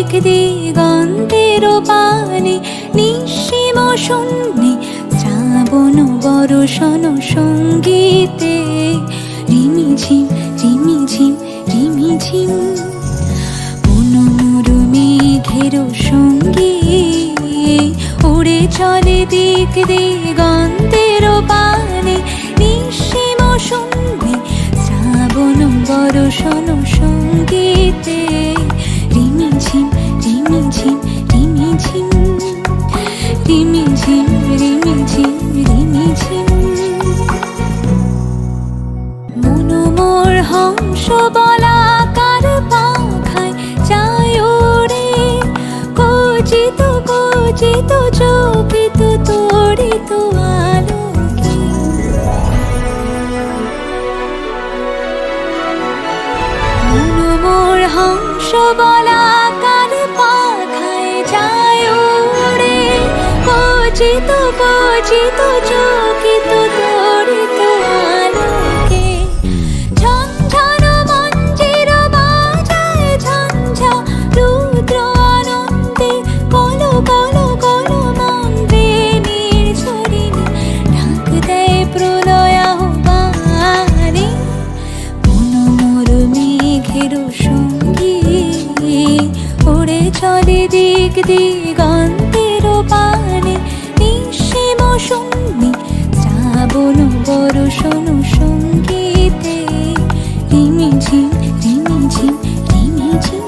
দিক দিগন্তের পানে নিঃসীম শূন্যে শ্রাবণ বর্ষণ সঙ্গীতে রিমিঝিম রিমিঝিম রিমিঝিম মনোমর মেঘের সঙ্গে উড়ে চলে দিক দিগন্তের পানে নিঃসীম শূন্যে শ্রাবণ বর্ষণ সঙ্গীতে রিমিঝিম রিমিঝিম রিমিঝিম রিমিঝিম রিমিঝিম রিমিঝিম মনোমর হংস বলাকার পাখায় যায় ওরে কচিত কচিত চকিত তড়িত আলোকে মনোমর হংস বলাকার পাখায় যায় ওরে কচিত কচিত চকিত তড়িত আলোকে ঝঞ্ঝন মঞ্জির বাজায় ঝঞ্ঝা রুদ্র আনন্দে কল কল কল মন্ত্রে নির্ঝরিণী ঢাক দেয় প্রলয় আহ্বানে মনোমর মেঘের সঙ্গী উড়ে চলে দিক দিগন্তের পানে নিঃসীম শূন্যে শ্রাবণ বর্ষণ সঙ্গীতে রিমিঝিম রিমিঝিম রিমিঝিম